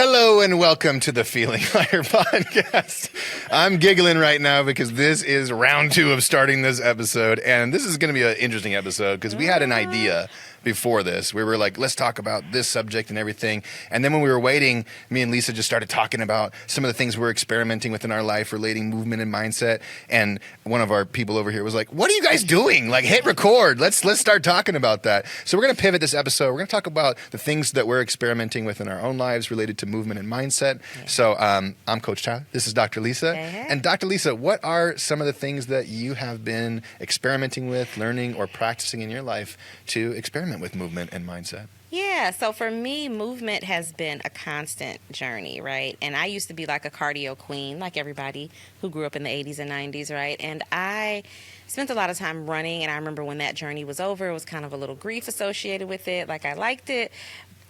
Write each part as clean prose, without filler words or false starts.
Hello and welcome to the Feeling Lighter podcast. I'm giggling right now because this is round 2 of starting this episode, and this is going to be an interesting episode because we had an idea before this. We were like, let's talk about this subject and everything. And then when we were waiting, me and Lisa just started talking about some of the things we're experimenting with in our life relating movement and mindset. And one of our people over here was like, what are you guys doing? Like, hit record. Let's start talking about that. So we're going to pivot this episode. We're going to talk about the things that we're experimenting with in our own lives related to movement and mindset. Yeah. So I'm Coach Tyler. This is Dr. Lisa. Hey. And Dr. Lisa, what are some of the things that you have been experimenting with, learning, or practicing in your life to experiment with movement and mindset? Yeah, so for me, movement has been a constant journey, right? And I used to be like a cardio queen, like everybody who grew up in the 80s and 90s, right? And I spent a lot of time running, and I remember when that journey was over, it was kind of a little grief associated with it. Like, I liked it,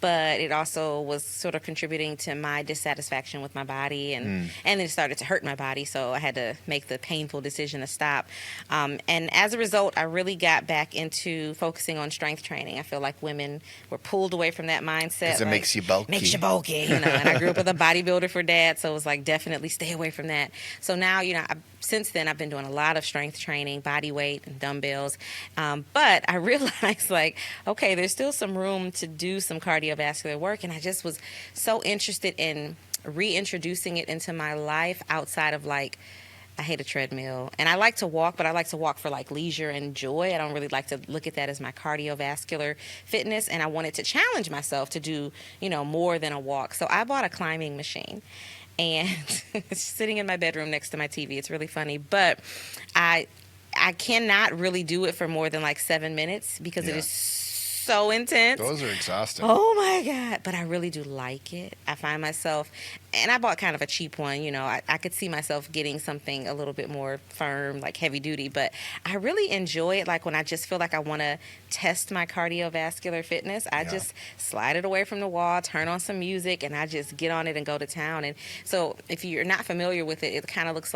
but it also was sort of contributing to my dissatisfaction with my body, and it started to hurt my body, so I had to make the painful decision to stop. And as a result, I really got back into focusing on strength training. I feel like women were pulled away from that mindset. Because it like, makes you bulky. Makes you bulky, and I grew up with a bodybuilder for dad, so it was like, definitely stay away from that. So now, since then, I've been doing a lot of strength training, body weight and dumbbells. But I realized, okay, there's still some room to do some cardiovascular work. And I just was so interested in reintroducing it into my life outside of I hate a treadmill. And I like to walk, but I like to walk for leisure and joy. I don't really like to look at that as my cardiovascular fitness. And I wanted to challenge myself to do, more than a walk. So I bought a climbing machine. And it's sitting in my bedroom next to my TV. It's really funny. But I cannot really do it for more than 7 minutes because it is so intense. Those are exhausting. Oh my God. But I really do like it. I find myself, and I bought kind of a cheap one, I could see myself getting something a little bit more firm, heavy duty, but I really enjoy it. When I just feel like I want to test my cardiovascular fitness, I just slide it away from the wall, turn on some music, and I just get on it and go to town. And so if you're not familiar with it, it kind of looks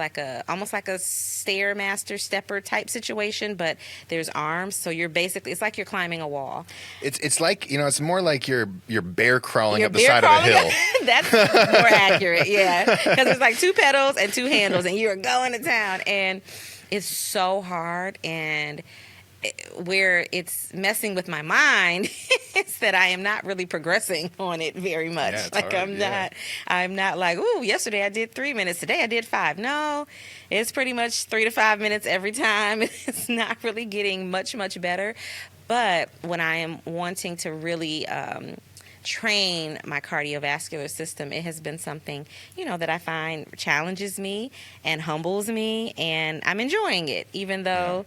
almost like a Stairmaster stepper type situation, but there's arms. So you're basically, it's like you're climbing a wall. It's like, it's more like you're bear crawling up the side of a hill. That's more accurate, yeah. Because there's 2 pedals and 2 handles, and you're going to town. And it's so hard, and where it's messing with my mind is that I am not really progressing on it very much. Yeah, I'm not ooh, yesterday I did 3 minutes, today I did 5. No, it's pretty much 3 to 5 minutes every time. It's not really getting much better. But when I am wanting to really train my cardiovascular system, it has been something, that I find challenges me and humbles me, and I'm enjoying it, even though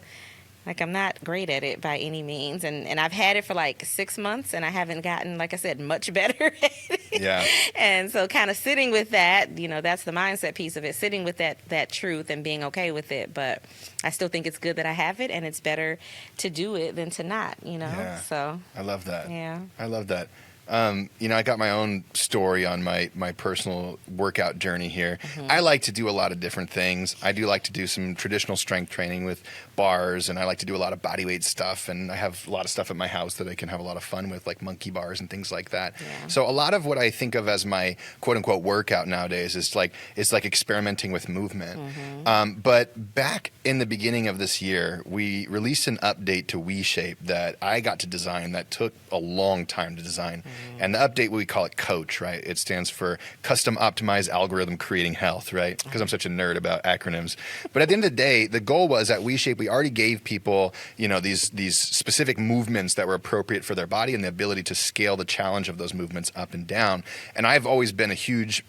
I'm not great at it by any means. And I've had it for 6 months, and I haven't gotten, like I said, much better at it. Yeah. And so kind of sitting with that, that's the mindset piece of it, sitting with that truth and being okay with it. But I still think it's good that I have it, and it's better to do it than to not, Yeah. So I love that. Yeah. I love that. I got my own story on my personal workout journey here. Mm-hmm. I like to do a lot of different things. I do like to do some traditional strength training with bars, and I like to do a lot of body weight stuff, and I have a lot of stuff at my house that I can have a lot of fun with, like monkey bars and things like that. Yeah. So a lot of what I think of as my quote-unquote workout nowadays is it's like experimenting with movement. Mm-hmm. But back in the beginning of this year, we released an update to reshape that I got to design that took a long time to design. Mm-hmm. And the update, we call it COACH, right? It stands for Custom Optimized Algorithm Creating Health, right? Because I'm such a nerd about acronyms. But at the end of the day, the goal was at reshape, we already gave people, these specific movements that were appropriate for their body and the ability to scale the challenge of those movements up and down. And I've always been a huge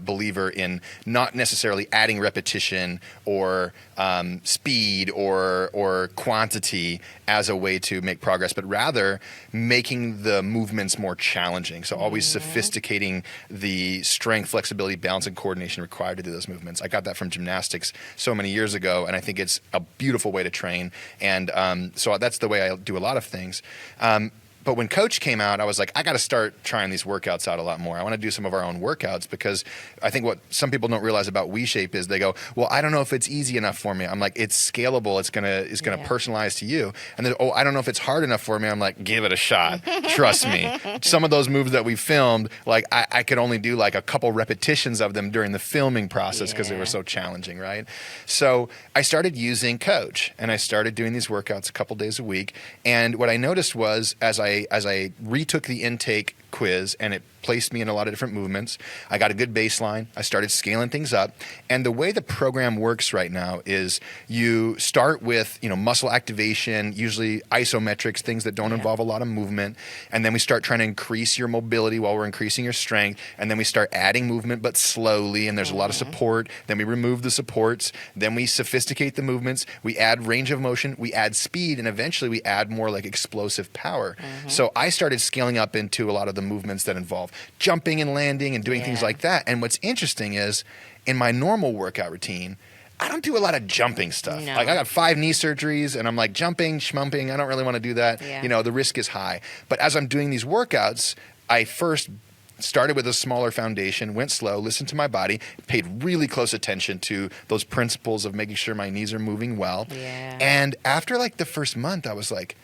believer in not necessarily adding repetition or speed or quantity as a way to make progress, but rather making the movements more challenging. So always sophisticating the strength, flexibility, balance, and coordination required to do those movements. I got that from gymnastics so many years ago, and I think it's a beautiful way to train. And so that's the way I do a lot of things. But when Coach came out, I was like, I got to start trying these workouts out a lot more. I want to do some of our own workouts, because I think what some people don't realize about reshape is they go, well, I don't know if it's easy enough for me. I'm like, it's scalable. It's gonna personalize to you. And then, oh, I don't know if it's hard enough for me. I'm like, give it a shot. Trust me. Some of those moves that we filmed, like I could only do like a couple repetitions of them during the filming process because they were so challenging, right? So I started using Coach, and I started doing these workouts a couple days a week. And what I noticed was, as I retook the intake quiz, and it placed me in a lot of different movements, I got a good baseline. I started scaling things up. And the way the program works right now is you start with, muscle activation, usually isometrics, things that don't involve a lot of movement. And then we start trying to increase your mobility while we're increasing your strength. And then we start adding movement, but slowly. And there's a lot of support. Then we remove the supports. Then we sophisticate the movements. We add range of motion. We add speed. And eventually we add more like explosive power. So I started scaling up into a lot of the movements that involve jumping and landing and doing things like that. And what's interesting is, in my normal workout routine, I don't do a lot of jumping stuff. No. Like, I got 5 knee surgeries, and I'm like, jumping, schmumping, I don't really want to do that. The risk is high. But as I'm doing these workouts, I first started with a smaller foundation, went slow, listened to my body, paid really close attention to those principles of making sure my knees are moving well. And after like the first month, I was like,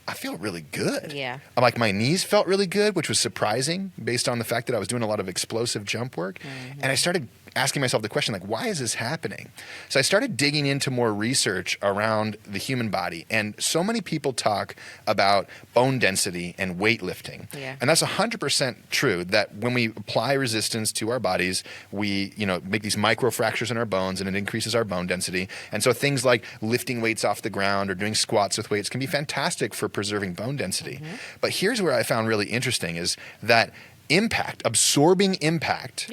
I feel really good. I'm like, my knees felt really good, which was surprising based on the fact that I was doing a lot of explosive jump work. And I started asking myself the question, like, why is this happening? So I started digging into more research around the human body. And so many people talk about bone density and weightlifting. And that's 100% true, that when we apply resistance to our bodies, we, make these micro fractures in our bones, and it increases our bone density. And so things like lifting weights off the ground or doing squats with weights can be fantastic for preserving bone density. But here's where I found really interesting is that absorbing impact,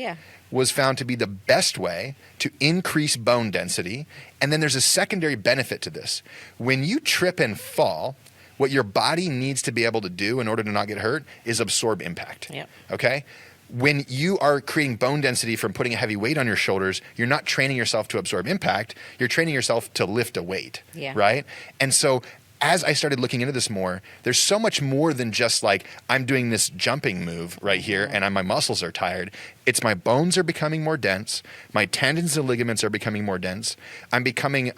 was found to be the best way to increase bone density. And then there's a secondary benefit to this. When you trip and fall, what your body needs to be able to do in order to not get hurt is absorb impact. Okay? When you are creating bone density from putting a heavy weight on your shoulders, you're not training yourself to absorb impact. You're training yourself to lift a weight, right? And so as I started looking into this more, there's so much more than just like, I'm doing this jumping move right here and my muscles are tired. It's my bones are becoming more dense. My tendons and ligaments are becoming more dense. I'm becoming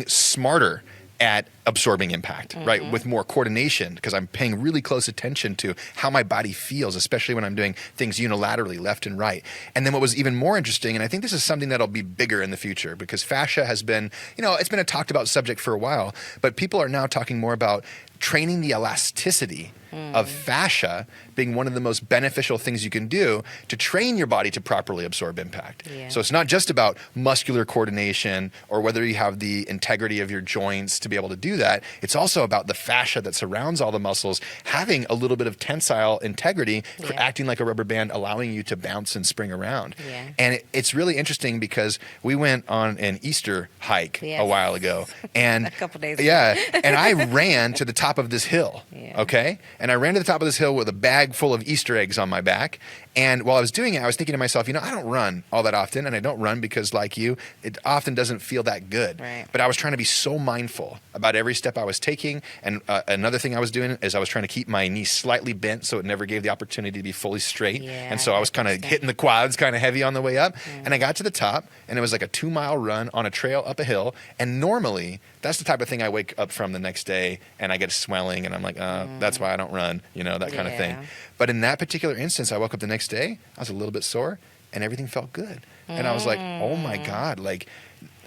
smarter at absorbing impact, right? With more coordination, because I'm paying really close attention to how my body feels, especially when I'm doing things unilaterally, left and right. And then what was even more interesting, and I think this is something that'll be bigger in the future, because fascia has been, it's been a talked about subject for a while, but people are now talking more about training the elasticity of fascia being one of the most beneficial things you can do to train your body to properly absorb impact. So it's not just about muscular coordination or whether you have the integrity of your joints to be able to do that. It's also about the fascia that surrounds all the muscles having a little bit of tensile integrity, acting like a rubber band, allowing you to bounce and spring around. And it's really interesting because we went on an Easter hike a while ago, and a couple days ago. And I ran to the top of this hill, okay? And I ran to the top of this hill with a bag full of Easter eggs on my back. And while I was doing it, I was thinking to myself, I don't run all that often, and I don't run because, like you, it often doesn't feel that good. But I was trying to be so mindful about every step I was taking. And another thing I was doing is I was trying to keep my knee slightly bent so it never gave the opportunity to be fully straight. And so I was kind of hitting the quads kind of heavy on the way up. And I got to the top, and it was like a 2-mile run on a trail up a hill. And normally, that's the type of thing I wake up from the next day, and I get swelling, and I'm like, that's why I don't run, that kind of thing. But in that particular instance, I woke up the next day, I was a little bit sore, and everything felt good. And I was like, oh my God, like,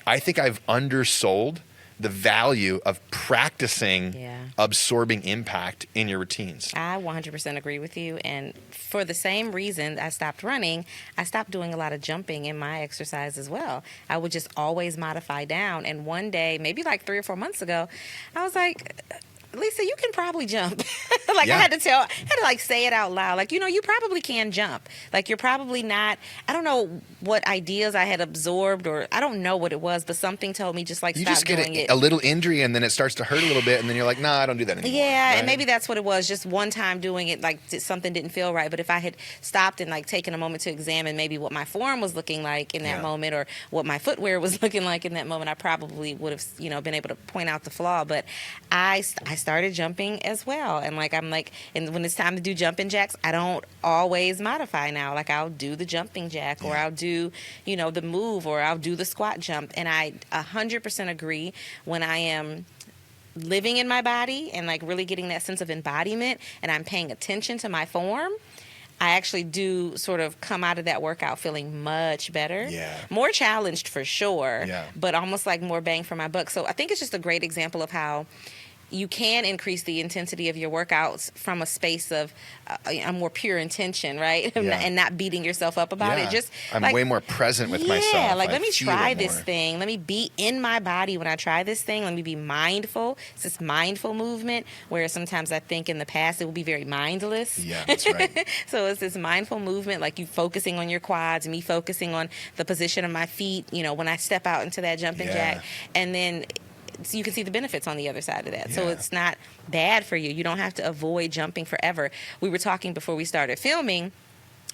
I think I've undersold the value of practicing absorbing impact in your routines. I 100% agree with you. And for the same reason I stopped running, I stopped doing a lot of jumping in my exercise as well. I would just always modify down. And one day, maybe like 3 or 4 months ago, I was like, Lisa, you can probably jump. I had to say it out loud. Like, you probably can jump. Like, you're probably not, I don't know what ideas I had absorbed, or I don't know what it was, but something told me just stop doing it. You just get a little injury, and then it starts to hurt a little bit, and then you're like, nah, I don't do that anymore. Yeah, right? And maybe that's what it was. Just one time doing it, something didn't feel right. But if I had stopped and taken a moment to examine maybe what my form was looking like in that moment, or what my footwear was looking like in that moment, I probably would have, been able to point out the flaw. But I started jumping as well. And like, and when it's time to do jumping jacks, I don't always modify now. Like, I'll do the jumping jack, or I'll do, the move, or I'll do the squat jump. And I 100% agree, when I am living in my body and like really getting that sense of embodiment, and I'm paying attention to my form, I actually do sort of come out of that workout feeling much better. Yeah. More challenged for sure, Yeah. but almost like more bang for my buck. So I think it's just a great example of how you can increase the intensity of your workouts from a space of a more pure intention, right? Yeah. And not beating yourself up about it. Just I'm like, way more present with myself. Yeah, like, I let me feel try it this more. thing. Let me be in my body when I try this thing. Let me be mindful. It's this mindful movement, where sometimes I think in the past it will be very mindless. Yeah, that's right. So it's this mindful movement, like you focusing on your quads, me focusing on the position of my feet, when I step out into that jumping jack. And then so you can see the benefits on the other side of that. So it's not bad for you. You don't have to avoid jumping forever. We were talking before we started filming.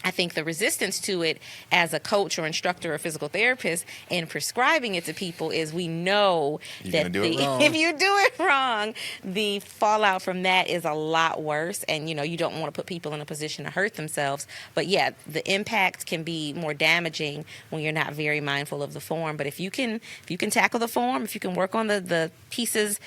I think the resistance to it as a coach or instructor or physical therapist and prescribing it to people is, we know You're that gonna do it wrong. if you do it wrong, the fallout from that is a lot worse. And, you don't want to put people in a position to hurt themselves. But yeah, the impact can be more damaging when you're not very mindful of the form. But if you can tackle the form, if you can work on the pieces,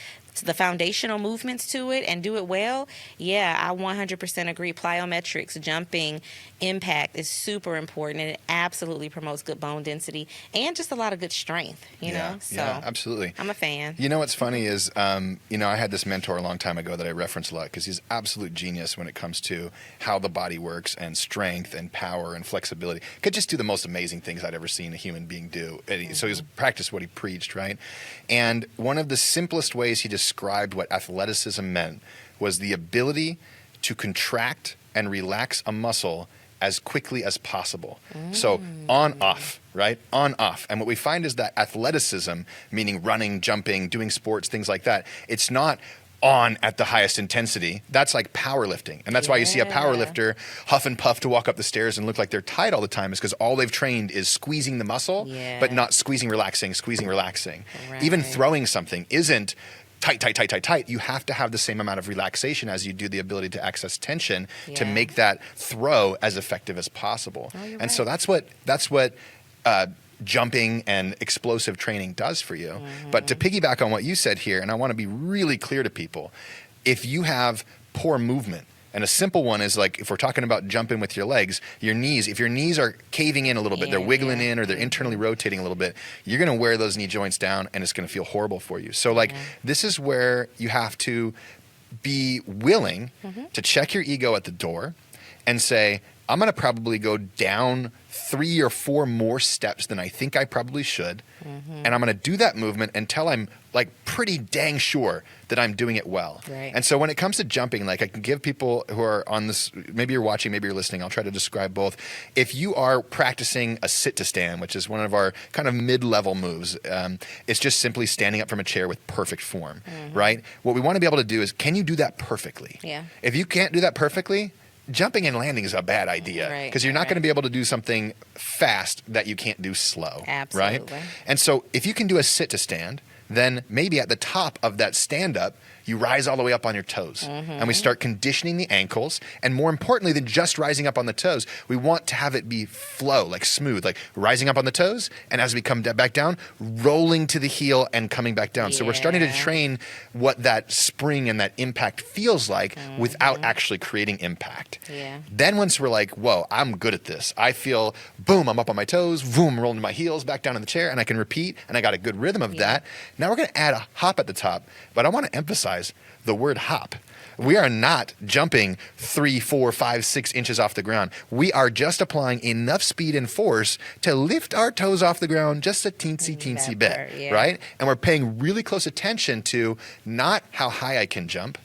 the foundational movements to it, and do it well, I 100% agree. Plyometrics, jumping, impact is super important, and it absolutely promotes good bone density and just a lot of good strength, know? So yeah, absolutely. I'm a fan. What's funny is, I had this mentor a long time ago that I reference a lot, because he's absolute genius when it comes to how the body works, and strength and power and flexibility. Could just do the most amazing things I'd ever seen a human being do. And so he's practiced what he preached, right? And one of the simplest ways he described what athleticism meant was the ability to contract and relax a muscle as quickly as possible. So on, off, right? On, off. And what we find is that athleticism, meaning running, jumping, doing sports, things like that, it's not on at the highest intensity. That's like powerlifting. And that's why you see a powerlifter huff and puff to walk up the stairs and look like they're tight all the time, is because all they've trained is squeezing the muscle, but not squeezing, relaxing. Right. Even throwing something isn't tight. You have to have the same amount of relaxation as you do the ability to access tension to make that throw as effective as possible. And so that's what jumping and explosive training does for you. But to piggyback on what you said here, and I want to be really clear to people, if you have poor movement, and a simple one is like, if we're talking about jumping with your legs, your knees, if your knees are caving in a little bit, they're wiggling in, or they're internally rotating a little bit, you're going to wear those knee joints down, and it's going to feel horrible for you. So this is where you have to be willing to check your ego at the door and say, I'm going to probably go down 3 or 4 more steps than I think I probably should. And I'm going to do that movement until I'm like pretty dang sure that I'm doing it well. Right. And so when it comes to jumping, like I can give people who are on this, maybe you're watching, maybe you're listening, I'll try to describe both. If you are practicing a sit to stand, which is one of our kind of mid-level moves, it's just simply standing up from a chair with perfect form, right? What we want to be able to do is, can you do that perfectly? Yeah. If you can't do that perfectly, jumping and landing is a bad idea, because you're not going to be able to do something fast that you can't do slow. Absolutely. Right? And so if you can do a sit to stand, then maybe at the top of that stand up, you rise all the way up on your toes. And we start conditioning the ankles. And more importantly than just rising up on the toes, we want to have it be flow, like smooth, like rising up on the toes. And as we come back down, rolling to the heel and coming back down. So we're starting to train what that spring and that impact feels like without actually creating impact. Then once we're like, whoa, I'm good at this. I feel, boom, I'm up on my toes, boom, rolling to my heels, back down in the chair, and I can repeat, and I got a good rhythm of that. Now we're going to add a hop at the top. But I want to emphasize the word hop. We are not jumping 3, 4, 5, 6 inches off the ground. We are just applying enough speed and force to lift our toes off the ground just a teensy bit, right? And we're paying really close attention to not how high I can jump,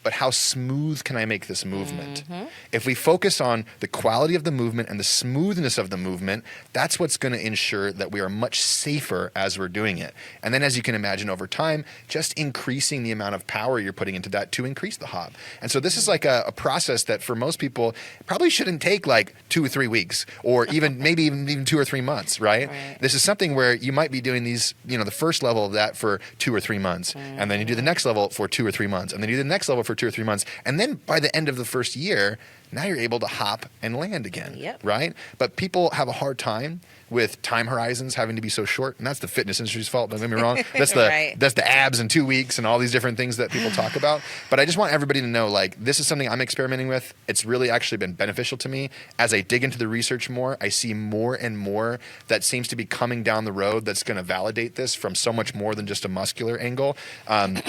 but how smooth can I make this movement? If we focus on the quality of the movement and the smoothness of the movement, that's what's going to ensure that we are much safer as we're doing it. And then, as you can imagine, over time, just increasing the amount of power you're putting into that to increase the hop. And so this is like a process that for most people probably shouldn't take like 2 or 3 weeks, or even maybe even 2 or 3 months, right? This is something where you might be doing these, the first level of that for 2 or 3 months, and then you do the next level for 2 or 3 months, and then you do the next level for 2 or 3 months, and then by the end of the first year, now you're able to hop and land again, right? But people have a hard time with time horizons having to be so short, and that's the fitness industry's fault. Don't get me wrong. That's the abs in 2 weeks and all these different things that people talk about. But I just want everybody to know, like, this is something I'm experimenting with. It's really actually been beneficial to me. As I dig into the research more, I see more and more that seems to be coming down the road that's going to validate this from so much more than just a muscular angle. And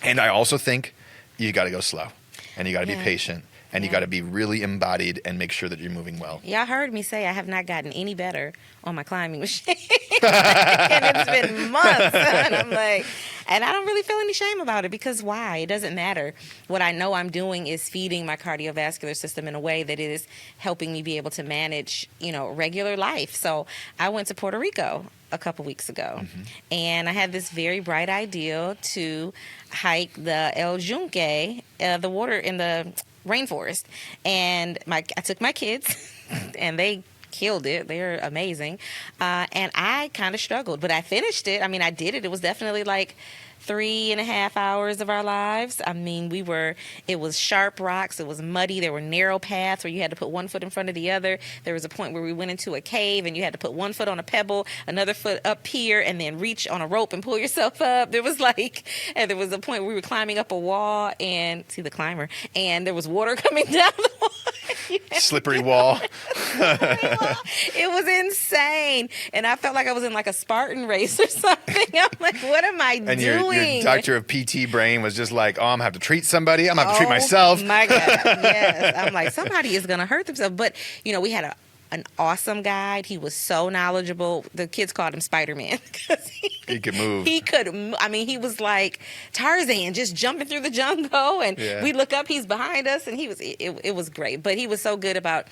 I also think you got to go slow, and you got to be patient. And you got to be really embodied and make sure that you're moving well. Y'all heard me say I have not gotten any better on my climbing machine. And it's been months. And I'm like, and I don't really feel any shame about it, because why? It doesn't matter. What I know I'm doing is feeding my cardiovascular system in a way that it is helping me be able to manage, regular life. So I went to Puerto Rico a couple weeks ago, and I had this very bright idea to hike the El Yunque, the water in the rainforest, and I took my kids and they killed it. They're amazing, and I kind of struggled, but I finished it. I mean, I did it. It was definitely like 3.5 hours of our lives. I mean, it was sharp rocks. It was muddy. There were narrow paths where you had to put one foot in front of the other. There was a point where we went into a cave and you had to put one foot on a pebble, another foot up here, and then reach on a rope and pull yourself up. There was and there was a point where we were climbing up a wall, and see the climber, and there was water coming down the wall. Slippery wall. It was insane. And I felt like I was in like a Spartan race or something. I'm like, what am I doing? Your doctor of PT brain was just like, oh, I'm going to have to treat somebody. I'm going to have to treat myself. My God. Yes. I'm like, somebody is going to hurt themselves. But, we had an awesome guide. He was so knowledgeable. The kids called him Spider-Man because he could move. He could. I mean, he was like Tarzan, just jumping through the jungle. And we look up, he's behind us, and it was great. But he was so good about,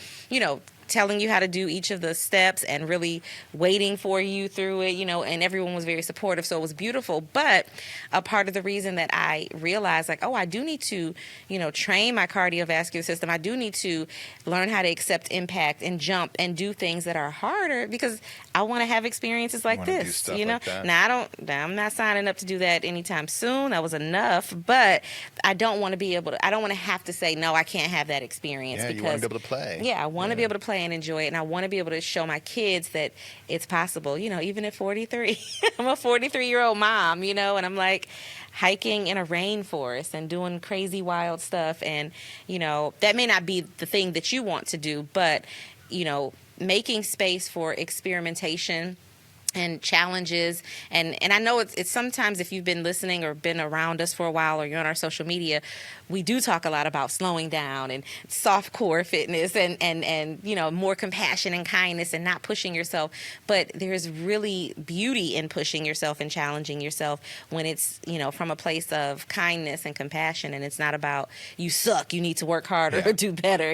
telling you how to do each of the steps and really waiting for you through it, and everyone was very supportive. So it was beautiful. But a part of the reason that I realized, like, I do need to, train my cardiovascular system. I do need to learn how to accept impact and jump and do things that are harder, because I want to have experiences like this, like that. Now, I'm not signing up to do that anytime soon. That was enough. But I don't want to I don't want to have to say, no, I can't have that experience. Yeah, because you want to be able to play. Yeah, I want to be able to play and enjoy it, and I want to be able to show my kids that it's possible, even at 43. I'm a 43-year-old mom, and I'm like hiking in a rainforest and doing crazy wild stuff, and that may not be the thing that you want to do, but making space for experimentation and challenges, and I know it's sometimes, if you've been listening or been around us for a while, or you're on our social media, we do talk a lot about slowing down and soft core fitness and more compassion and kindness and not pushing yourself. But there's really beauty in pushing yourself and challenging yourself when it's from a place of kindness and compassion, and it's not about you suck, you need to work harder or do better,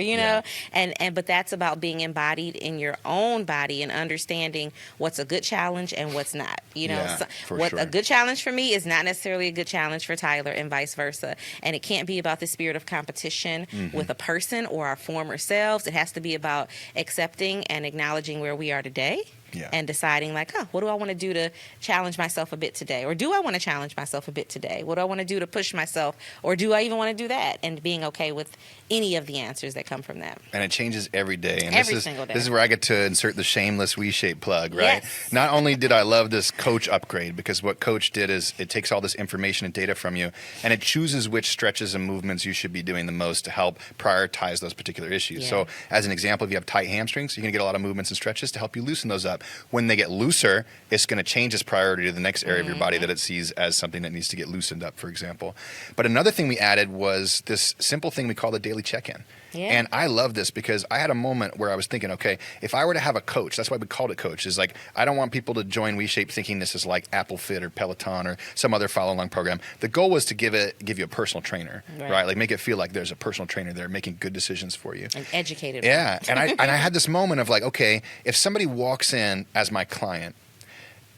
and but that's about being embodied in your own body and understanding what's a good challenge and what's not. A good challenge for me is not necessarily a good challenge for Tyler, and vice versa. And it can't be about the spirit of competition with a person or our former selves. It has to be about accepting and acknowledging where we are today. And deciding, like, what do I want to do to challenge myself a bit today? Or do I want to challenge myself a bit today? What do I want to do to push myself? Or do I even want to do that? And being okay with any of the answers that come from that. And it changes every day. And every single day. This is where I get to insert the shameless reshape plug, right? Yes. Not only did I love this coach upgrade, because what coach did is it takes all this information and data from you, and it chooses which stretches and movements you should be doing the most to help prioritize those particular issues. So as an example, if you have tight hamstrings, you're going to get a lot of movements and stretches to help you loosen those up. up. When they get looser, it's going to change its priority to the next area of your body that it sees as something that needs to get loosened up, for example. But another thing we added was this simple thing we call the daily check-in. Yeah. And I love this because I had a moment where I was thinking, okay, if I were to have a coach, that's why we called it coach, is like, I don't want people to join WeShape thinking this is like Apple Fit or Peloton or some other follow-along program. The goal was to give you a personal trainer, right? Like make it feel like there's a personal trainer there making good decisions for you. An educated Yeah. And I had this moment of like, okay, if somebody walks in as my client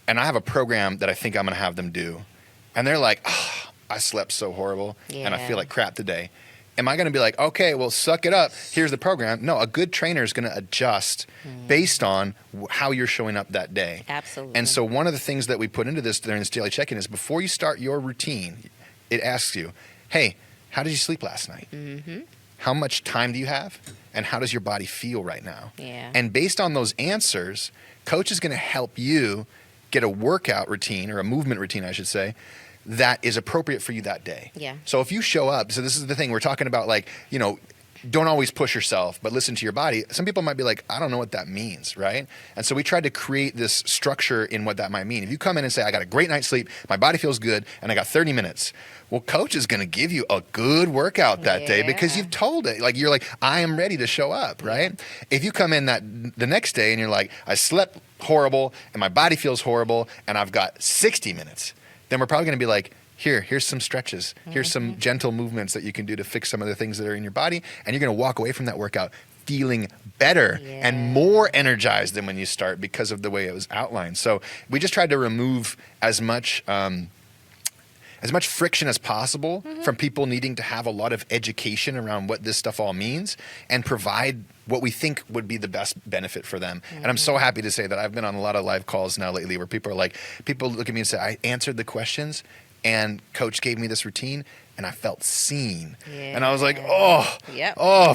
and I have a program that I think I'm going to have them do, and they're like, oh, I slept so horrible and I feel like crap today. Am I going to be like, okay, well, suck it up. Here's the program. No, a good trainer is going to adjust based on how you're showing up that day. Absolutely. And so one of the things that we put into this during this daily check-in is before you start your routine, it asks you, hey, how did you sleep last night? Mm-hmm. How much time do you have? And how does your body feel right now? Yeah. And based on those answers, coach is going to help you get a workout routine, or a movement routine, I should say, that is appropriate for you that day. Yeah. So if you show up, so this is the thing we're talking about, like, you know, don't always push yourself, but listen to your body. Some people might be like, I don't know what that means, right? And so we tried to create this structure in what that might mean. If you come in and say, I got a great night's sleep, my body feels good, and I got 30 minutes, well, coach is going to give you a good workout that day because you've told it. Like, you're like, I am ready to show up, right? If you come in the next day and you're like, I slept horrible and my body feels horrible and I've got 60 minutes, then we're probably going to be like, here's some stretches. Here's some gentle movements that you can do to fix some of the things that are in your body. And you're going to walk away from that workout feeling better and more energized than when you start because of the way it was outlined. So we just tried to remove as much friction as possible from people needing to have a lot of education around what this stuff all means and provide what we think would be the best benefit for them. And I'm so happy to say that I've been on a lot of live calls now lately where people look at me and say, I answered the questions and coach gave me this routine and I felt seen. And I was like,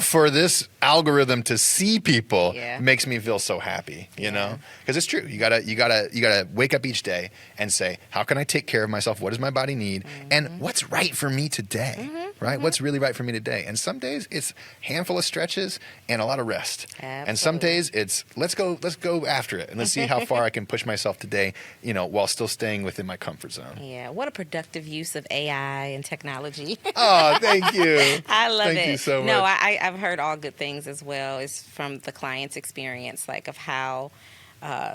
for this algorithm to see people makes me feel so happy, you know? Because it's true. You gotta wake up each day and say, how can I take care of myself? What does my body need? And what's right for me today? Right? What's really right for me today? And some days it's a handful of stretches and a lot of rest. Absolutely. And some days it's let's go after it and let's see how far I can push myself today, you know, while still staying within my comfort zone. Yeah. What a productive use of AI and technology. Oh, thank you. I love it. Thank you so much. No, I've heard all good things as well. It's from the client's experience, like of how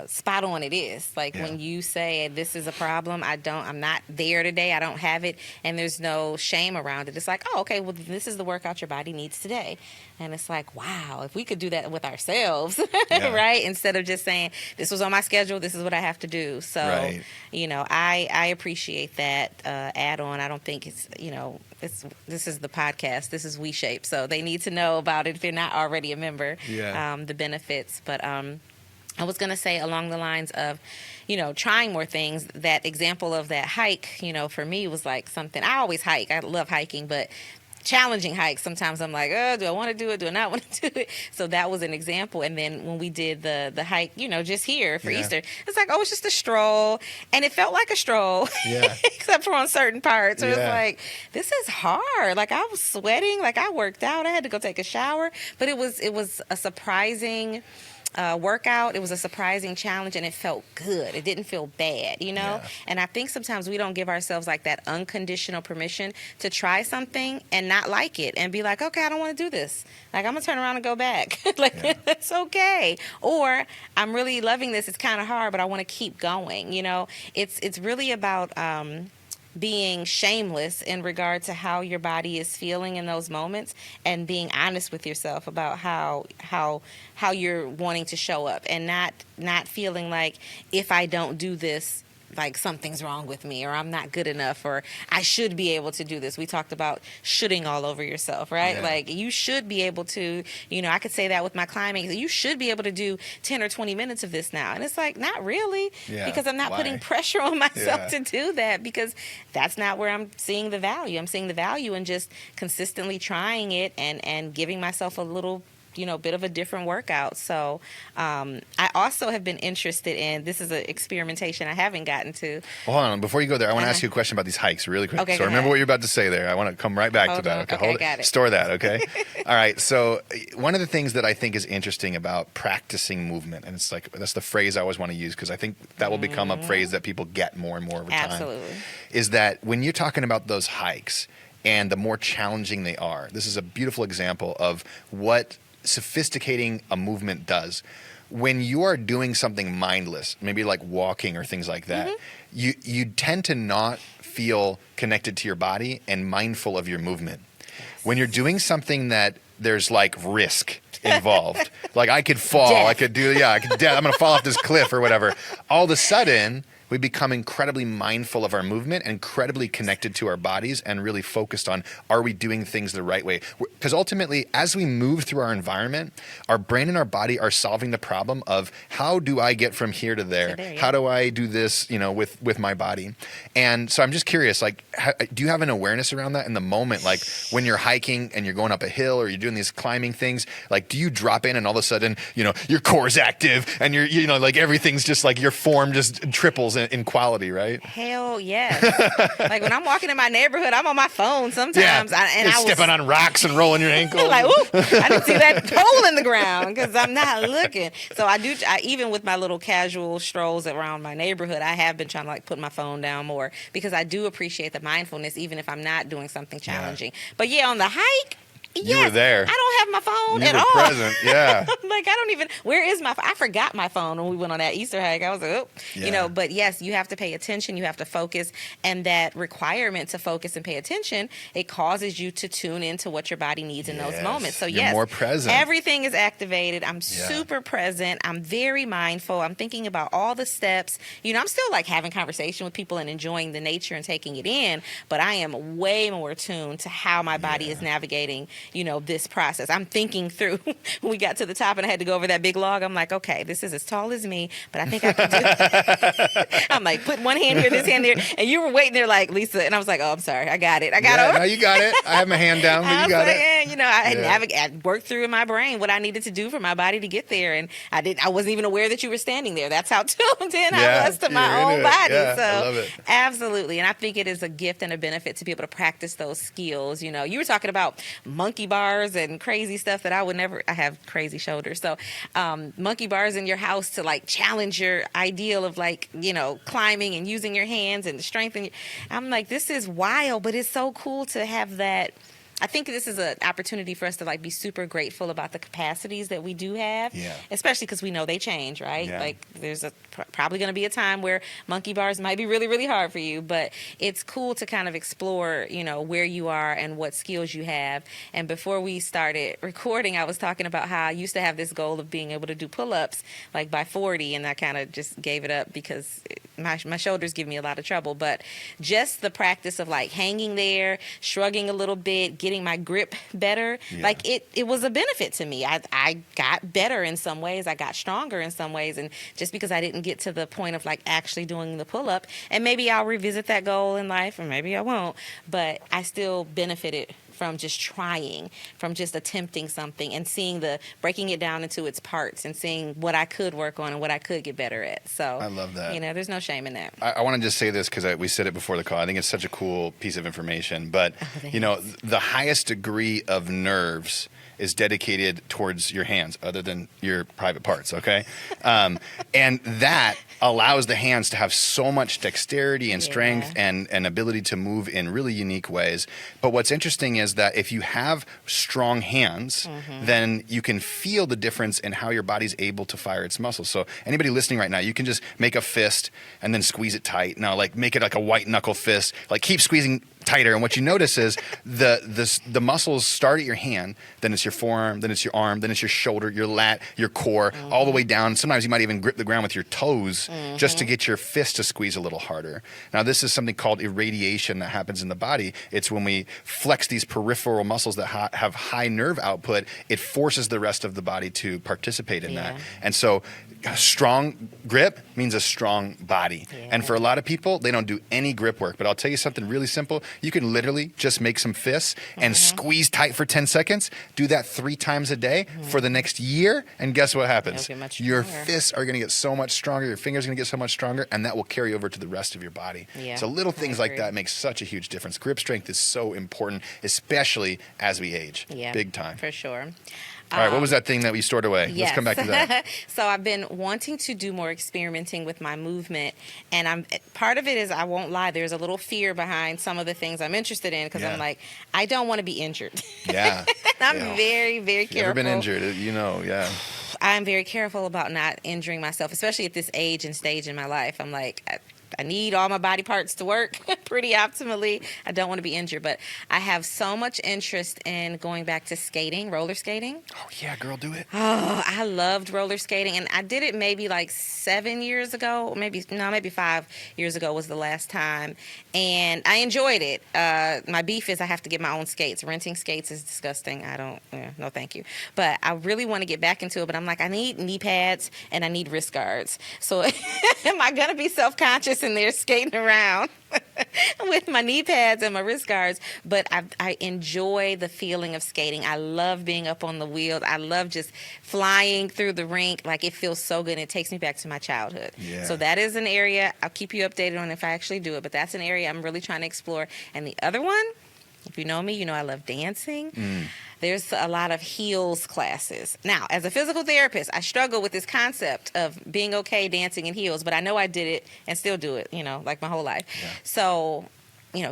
spot on it is. Like when you say this is a problem, I'm not there today, I don't have it, and there's no shame around it. It's like, oh, okay, well, this is the workout your body needs today. And it's like, wow, if we could do that with ourselves, right? Instead of just saying, this was on my schedule, this is what I have to do. So, you know, I appreciate that add-on. I don't think it's, you know, this is the podcast. This is WeShape. So they need to know about it if they're not already a member, the benefits. But I was going to say along the lines of, you know, trying more things. That example of that hike, you know, for me was like something. I always hike. I love hiking, but challenging hikes, sometimes I'm like, oh, do I want to do it? Do I not want to do it? So that was an example. And then when we did the hike, you know, just here for Easter, it's like, oh, it's just a stroll. And it felt like a stroll, except for on certain parts. So it's like, this is hard. Like, I was sweating. Like, I worked out. I had to go take a shower. But it was a surprising workout. It was a surprising challenge, and it felt good. It didn't feel bad, you know? And I think sometimes we don't give ourselves like that unconditional permission to try something and not like it and be like, okay, I don't want to do this. Like, I'm going to turn around and go back. That's okay. Or I'm really loving this. It's kind of hard, but I want to keep going. You know, it's really about being shameless in regard to how your body is feeling in those moments and being honest with yourself about how you're wanting to show up, and not feeling like, if I don't do this, like something's wrong with me, or I'm not good enough, or I should be able to do this. We talked about shoulding all over yourself, right? Like, you should be able to, you know, I could say that with my climbing. You should be able to do 10 or 20 minutes of this now. And it's like, not really, because I'm not putting pressure on myself to do that, because that's not where I'm seeing the value. I'm seeing the value in just consistently trying it and giving myself a little bit of a different workout. So I also have been interested in, this is an experimentation I haven't gotten to. Well, hold on. Before you go there, I want to ask you a question about these hikes really quick. Okay, so remember what you're about to say there. I want to come right back to that. Okay, got it. Store that, okay? All right. So one of the things that I think is interesting about practicing movement, and it's like, that's the phrase I always want to use because I think that will become a phrase that people get more and more over time. Absolutely. Is that when you're talking about those hikes and the more challenging they are, this is a beautiful example of what sophisticating a movement does. When you are doing something mindless, maybe like walking or things like that, you tend to not feel connected to your body and mindful of your movement. When you're doing something that there's like risk involved, like I could fall, Death. I'm going to fall off this cliff or whatever. All of a sudden, we become incredibly mindful of our movement and incredibly connected to our bodies and really focused on, are we doing things the right way? Because ultimately, as we move through our environment, our brain and our body are solving the problem of how do I get from here to there? How do I do this, with my body? And so I'm just curious, like, do you have an awareness around that in the moment? Like when you're hiking and you're going up a hill or you're doing these climbing things, like do you drop in and all of a sudden, your core is active and you're, like everything's just like your form just triples in quality, right? Hell yes. Like when I'm walking in my neighborhood, I'm on my phone sometimes. You're stepping on rocks and rolling your ankle. Like, ooh, I didn't see that hole in the ground because I'm not looking. So I even with my little casual strolls around my neighborhood, I have been trying to like put my phone down more because I do appreciate the mindfulness even if I'm not doing something challenging. But on the hike, you were there. I don't have my phone at all. You were present, yeah. Like, where is my phone? I forgot my phone when we went on that Easter hike. I was like, but yes, you have to pay attention. You have to focus. And that requirement to focus and pay attention, it causes you to tune into what your body needs in those moments. So you're more present. Everything is activated. I'm super present. I'm very mindful. I'm thinking about all the steps. I'm still like having conversation with people and enjoying the nature and taking it in, but I am way more tuned to how my body is navigating this process. I'm thinking through when we got to the top and I had to go over that big log. I'm like, okay, this is as tall as me, but I think I can do it. I'm like, put one hand here, this hand there. And you were waiting there like, Lisa. And I was like, oh, I'm sorry. I got it. I got over. No, you got it. I have my hand down, but you got it. I worked through in my brain what I needed to do for my body to get there. And I wasn't even aware that you were standing there. That's how tuned in I was to my own body. Yeah, so I love it. Absolutely. And I think it is a gift and a benefit to be able to practice those skills. You were talking about monkey bars and crazy stuff that I would never. I have crazy shoulders, so monkey bars in your house to like challenge your ideal of like climbing and using your hands and strengthening. I'm like, this is wild, but it's so cool to have that. I think this is an opportunity for us to like be super grateful about the capacities that we do have, especially because we know they change, right? Yeah. Like there's probably going to be a time where monkey bars might be really, really hard for you, but it's cool to kind of explore, where you are and what skills you have. And before we started recording, I was talking about how I used to have this goal of being able to do pull-ups like by 40, and I kind of just gave it up because my shoulders give me a lot of trouble. But just the practice of like hanging there, shrugging a little bit, getting my grip better, like it was a benefit to me. I got better in some ways. I got stronger in some ways. And just because I didn't get to the point of like actually doing the pull-up, and maybe I'll revisit that goal in life, or maybe I won't, but I still benefited from just trying, from just attempting something and breaking it down into its parts and seeing what I could work on and what I could get better at. So I love that. There's no shame in that. I want to just say this because we said it before the call. I think it's such a cool piece of information. But, the highest degree of nerves is dedicated towards your hands other than your private parts, okay? And that allows the hands to have so much dexterity and strength and ability to move in really unique ways. But what's interesting is that if you have strong hands, then you can feel the difference in how your body's able to fire its muscles. So anybody listening right now, you can just make a fist and then squeeze it tight. Now, like make it like a white knuckle fist. Like keep squeezing tighter, and what you notice is the muscles start at your hand, then it's your forearm, then it's your arm, then it's your shoulder, your lat, your core, all the way down. Sometimes you might even grip the ground with your toes just to get your fist to squeeze a little harder. Now, this is something called irradiation that happens in the body. It's when we flex these peripheral muscles that have high nerve output, it forces the rest of the body to participate in that. And so a strong grip means a strong body. And for a lot of people, they don't do any grip work. But I'll tell you something really simple. You can literally just make some fists and squeeze tight for 10 seconds. Do that 3 times a day for the next year, and guess what happens? Your fists are going to get so much stronger. Your fingers are going to get so much stronger, and that will carry over to the rest of your body. Yeah, so little things like that make such a huge difference. Grip strength is so important, especially as we age. Yeah, big time. For sure. All right, what was that thing that we stored away? Yes. Let's come back to that. So I've been wanting to do more experimenting with my movement, and part of it is, I won't lie, there's a little fear behind some of the things I'm interested in, because I'm like, I don't want to be injured. Yeah. I'm very, very careful. You ever been injured? Yeah. I'm very careful about not injuring myself, especially at this age and stage in my life. I'm like, I need all my body parts to work pretty optimally. I don't want to be injured, but I have so much interest in going back to skating, roller skating. Oh, yeah, girl, do it. Oh, I loved roller skating, and I did it maybe like 7 years ago, maybe 5 years ago was the last time, and I enjoyed it. My beef is I have to get my own skates. Renting skates is disgusting. No thank you. But I really want to get back into it, but I'm like, I need knee pads and I need wrist guards. So am I going to be self-conscious in there skating around with my knee pads and my wrist guards? But I enjoy the feeling of skating. I love being up on the wheels. I love just flying through the rink. Like, it feels so good. It takes me back to my childhood. Yeah. So that is an area I'll keep you updated on if I actually do it. But that's an area I'm really trying to explore. And the other one, if you know me, you know I love dancing. There's a lot of heels classes. Now, as a physical therapist, I struggle with this concept of being okay dancing in heels, but I know I did it and still do it, like my whole life. Yeah. So,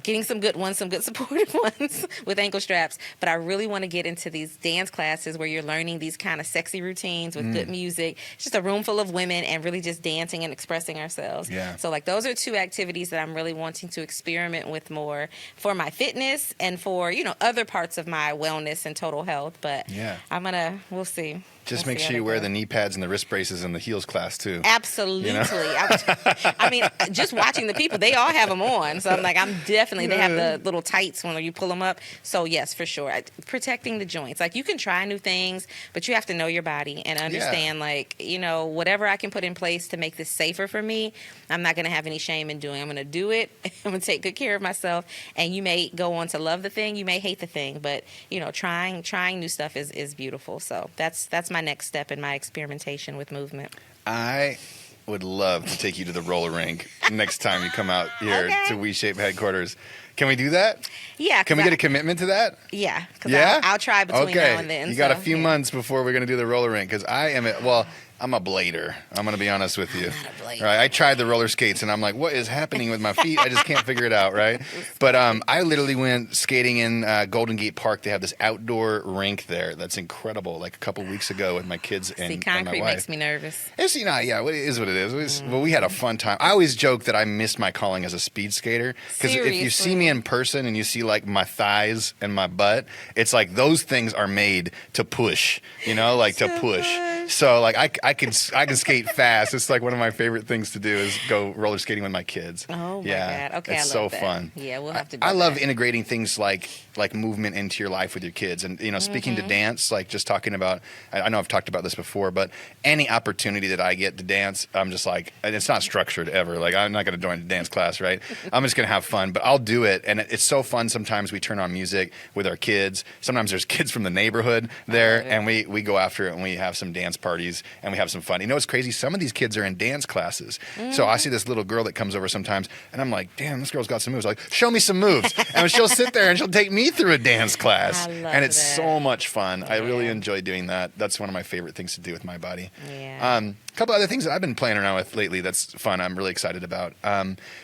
getting some good ones, some good supportive ones with ankle straps. But I really want to get into these dance classes where you're learning these kind of sexy routines with good music. It's just a room full of women and really just dancing and expressing ourselves. Yeah. So, those are 2 activities that I'm really wanting to experiment with more for my fitness and for, other parts of my wellness and total health. But yeah, we'll see. Just make sure you wear the knee pads and the wrist braces in the heels class, too. Absolutely. I mean, just watching the people, they all have them on. So I'm like, they have the little tights when you pull them up. So, yes, for sure. Protecting the joints. Like, you can try new things, but you have to know your body and understand, whatever I can put in place to make this safer for me, I'm not going to have any shame in doing. I'm going to do it. I'm going to take good care of myself. And you may go on to love the thing. You may hate the thing. But, trying new stuff is beautiful. So that's my next step in my experimentation with movement. I would love to take you to the roller rink next time you come out here to WeShape headquarters. Can we do that? Yeah. Can we get a commitment to that? Yeah. Yeah? I'll try between now and then. You got a few months before we're going to do the roller rink, because I'm a blader. I'm going to be honest with you. I'm not a blader. Right? I tried the roller skates, and I'm like, what is happening with my feet? I just can't figure it out, right? But I literally went skating in Golden Gate Park. They have this outdoor rink there that's incredible, like a couple weeks ago with my kids and my wife. Concrete makes me nervous. It is what it is. Well, we had a fun time. I always joke that I missed my calling as a speed skater, because if you see me in person and you see like my thighs and my butt, it's like those things are made to push, to push. So like I can skate fast. It's like one of my favorite things to do is go roller skating with my kids. Oh my God. Okay, it's I love so that. fun. Yeah, we'll have to do I love that. integrating things like movement into your life with your kids. And speaking to dance, like just talking about, I know I've talked about this before, but any opportunity that I get to dance, I'm just like, and it's not structured ever. Like, I'm not going to join a dance class, right? I'm just going to have fun, but I'll do it. And it's so fun. Sometimes we turn on music with our kids. Sometimes there's kids from the neighborhood there, and we go after it and we have some dance parties and we have some fun. It's crazy. Some of these kids are in dance classes. So I see this little girl that comes over sometimes, and I'm like, damn, this girl's got some moves. Like, show me some moves. And she'll sit there and she'll take me through a dance class. And it's so much fun. I really enjoy doing that. That's one of my favorite things to do with my body. Yeah. A couple other things that I've been playing around with lately that's fun, I'm really excited about.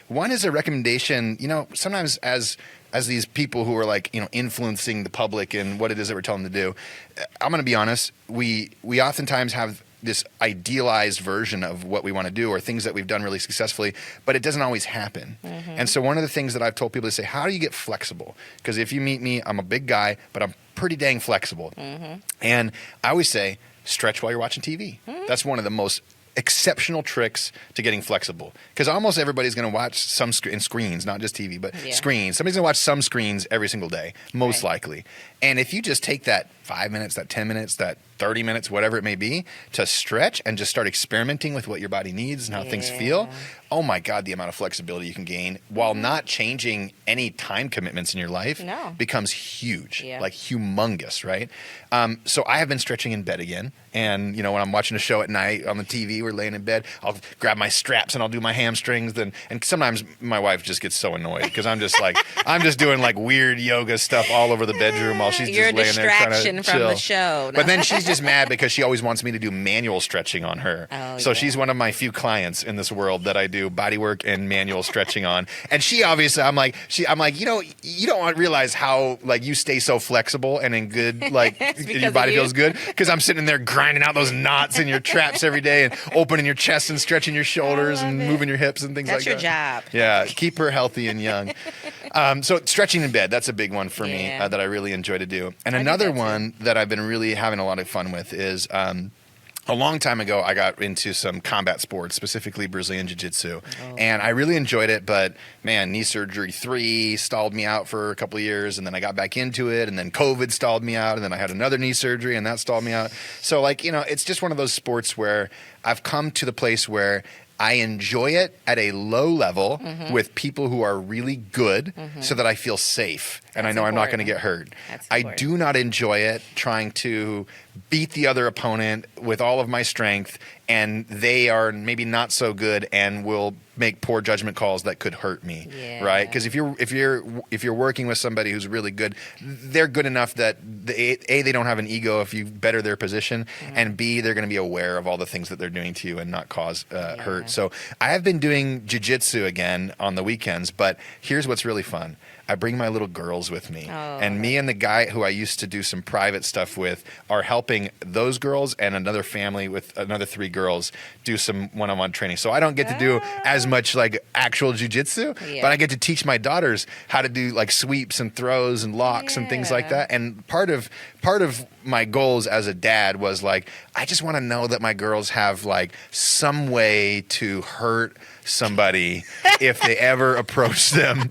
One is a recommendation, sometimes as these people who are like, influencing the public and what it is that we're telling them to do, I'm going to be honest, we oftentimes have this idealized version of what we want to do or things that we've done really successfully, but it doesn't always happen. And so one of the things that I've told people to say, how do you get flexible? Because if you meet me, I'm a big guy, but I'm pretty dang flexible. And I always say, stretch while you're watching TV. That's one of the most exceptional tricks to getting flexible, because almost everybody's going to watch some screens, not just TV, but screens. Somebody's going to watch some screens every single day, most likely. And if you just take that 5 minutes, that 10 minutes, that 30 minutes, whatever it may be, to stretch and just start experimenting with what your body needs and how things feel, oh my God, the amount of flexibility you can gain while not changing any time commitments in your life becomes huge, like humongous, right? So I have been stretching in bed again. And, you know, when I'm watching a show at night on the TV, we're laying in bed, I'll grab my straps and I'll do my hamstrings. And sometimes my wife just gets so annoyed because I'm just like, I'm just doing like weird yoga stuff all over the bedroom while she's just laying there trying to chill. From the show. But then she's just mad because she always wants me to do manual stretching on her. So she's one of my few clients in this world that I do body work and manual stretching on. And she obviously, I'm like, you know, you don't realize how like you stay so flexible and in good, like your body feels good because I'm sitting there grinding out those knots in your traps every day and opening your chest and stretching your shoulders and moving your hips and things like that. That's your job. Yeah, keep her healthy and young. So stretching in bed, that's a big one for me that I really enjoy to do. And another one that I've been really having a lot of fun with is a long time ago, I got into some combat sports, specifically Brazilian Jiu-Jitsu, and I really enjoyed it, but man, knee surgery 3 stalled me out for a couple of years, and then I got back into it, and then COVID stalled me out, and then I had another knee surgery, and that stalled me out. So, like, you know, it's just one of those sports where I've come to the place where I enjoy it at a low level with people who are really good so that I feel safe and I know I'm not going to get hurt. I do not enjoy it trying to beat the other opponent with all of my strength and they are maybe not so good and will make poor judgment calls that could hurt me, right? Because if you're working with somebody who's really good, they're good enough that they don't have an ego if you better their position, and B, they're going to be aware of all the things that they're doing to you and not cause hurt. So I have been doing jiu-jitsu again on the weekends, but here's what's really fun. I bring my little girls with me. And me and the guy who I used to do some private stuff with are helping those girls and another family with another 3 girls do some one-on-one training. So I don't get to do as much like actual jiu-jitsu, but I get to teach my daughters how to do like sweeps and throws and locks and things like that. And part of my goals as a dad was like, I just want to know that my girls have like some way to hurt somebody if they ever approach them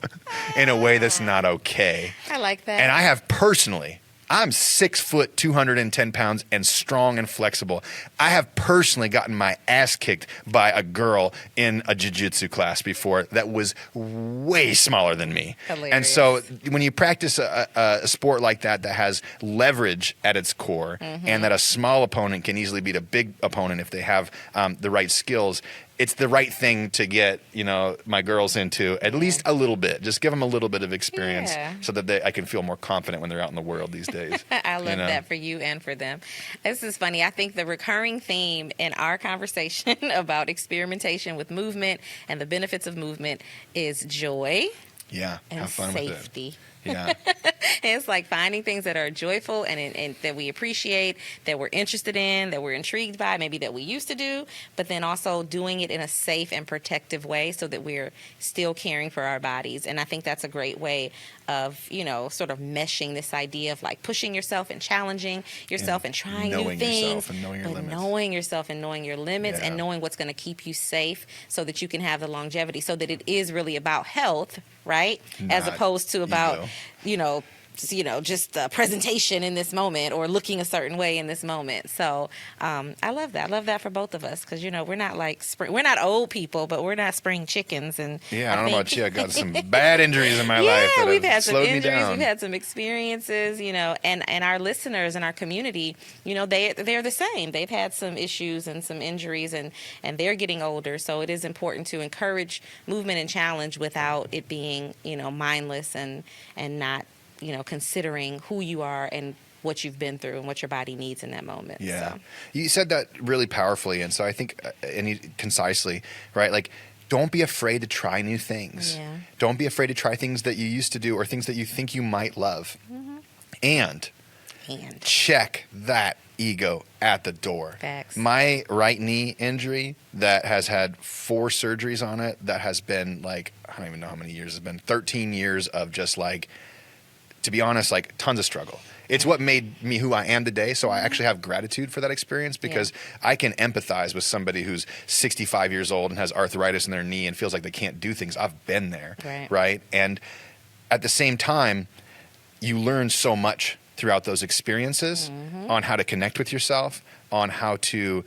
in a way that's not okay. I like that. And I have personally, I'm 6 foot, 210 pounds and strong and flexible. I have personally gotten my ass kicked by a girl in a jiu-jitsu class before that was way smaller than me. Hilarious. And so when you practice a sport like that that has leverage at its core and that a small opponent can easily beat a big opponent if they have the right skills, it's the right thing to get, you know, my girls into at least a little bit. Just give them a little bit of experience so that I can feel more confident when they're out in the world these days. I love that for you and for them. This is funny. I think the recurring theme in our conversation about experimentation with movement and the benefits of movement is joy and have fun safety. With it. Yeah. It's like finding things that are joyful and that we appreciate, that we're interested in, that we're intrigued by, maybe that we used to do, but then also doing it in a safe and protective way so that we're still caring for our bodies. And I think that's a great way of, you know, sort of meshing this idea of like pushing yourself and challenging yourself and trying new things, knowing yourself and knowing your limits and knowing what's going to keep you safe so that you can have the longevity, so that it is really about health, right? As opposed to about, just presentation in this moment or looking a certain way in this moment. So I love that. I love that for both of us because, you know, we're not like we're not old people, but we're not spring chickens. And I don't know about you. I got some bad injuries in my life that we've had slowed some injuries, me down. We've had some experiences, you know, and our listeners in our community, you know, they're the same. They've had some issues and some injuries and they're getting older. So it is important to encourage movement and challenge without it being, you know, mindless and not, you know, considering who you are and what you've been through and what your body needs in that moment. Yeah. So. You said that really powerfully. And so I think, concisely, right? Like, don't be afraid to try new things. Yeah. Don't be afraid to try things that you used to do or things that you think you might love. And check that ego at the door. Facts. My right knee injury that has had 4 surgeries on it, that has been like, I don't even know how many years it's been, 13 years of just like, to be honest, like tons of struggle. It's what made me who I am today. So I actually have gratitude for that experience because I can empathize with somebody who's 65 years old and has arthritis in their knee and feels like they can't do things. I've been there, right? And at the same time, you learn so much throughout those experiences on how to connect with yourself, on how to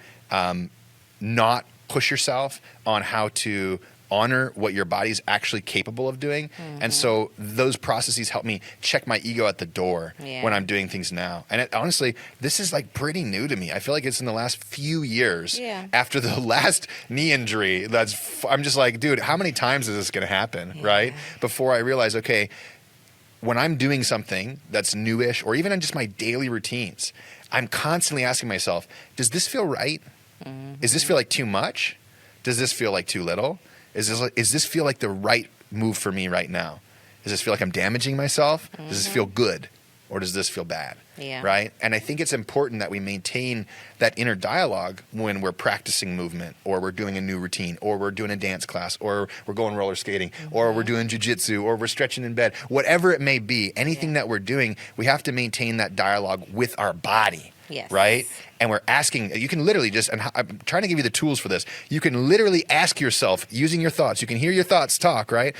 not push yourself, on how to honor what your body's actually capable of doing. And so those processes help me check my ego at the door when I'm doing things now. And honestly, this is like pretty new to me. I feel like it's in the last few years after the last knee injury. I'm just like, dude, how many times is this going to happen? Right? Before I realize, okay, when I'm doing something that's newish or even in just my daily routines, I'm constantly asking myself, does this feel right? Does this feel like too much? Does this feel like too little? Is this feel like the right move for me right now? Does this feel like I'm damaging myself? Does this feel good? Or does this feel bad? Right? And I think it's important that we maintain that inner dialogue when we're practicing movement, or we're doing a new routine, or we're doing a dance class, or we're going roller skating, or we're doing jujitsu, or we're stretching in bed. Whatever it may be, anything that we're doing, we have to maintain that dialogue with our body. Right? And we're asking, you can literally just, and I'm trying to give you the tools for this. You can literally ask yourself using your thoughts. You can hear your thoughts talk, right?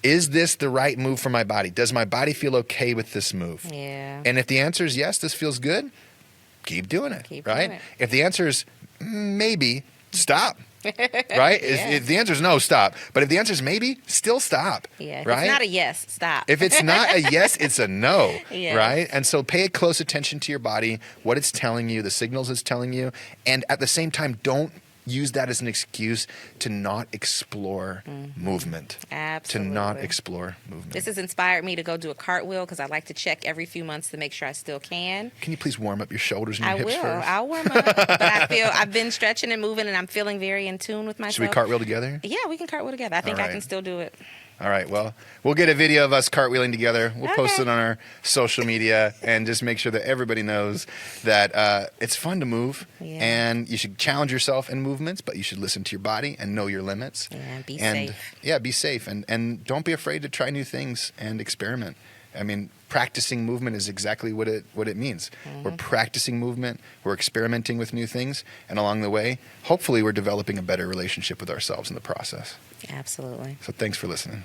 Is this the right move for my body? Does my body feel okay with this move? And if the answer is yes, this feels good, keep doing it, right? If the answer is maybe, stop. Right? If the answer is no, stop. But if the answer is maybe, still stop. If it's not a yes, stop. If it's not a yes, it's a no. Right? And so pay close attention to your body, what it's telling you, the signals it's telling you. And at the same time, don't use that as an excuse to not explore movement. Absolutely. To not explore movement. This has inspired me to go do a cartwheel because I like to check every few months to make sure I still can. Can you please warm up your shoulders and your hips first? I'll warm up. But I've been stretching and moving, and I'm feeling very in tune with myself. Should we cartwheel together? Yeah, we can cartwheel together. I think I can still do it. All right. Well, we'll get a video of us cartwheeling together. We'll post it on our social media and just make sure that everybody knows that it's fun to move and you should challenge yourself in movements, but you should listen to your body and know your limits. Be safe. Yeah, be safe. And don't be afraid to try new things and experiment. I mean, practicing movement is exactly what it means. We're practicing movement. We're experimenting with new things. And along the way, hopefully we're developing a better relationship with ourselves in the process. Absolutely. So thanks for listening.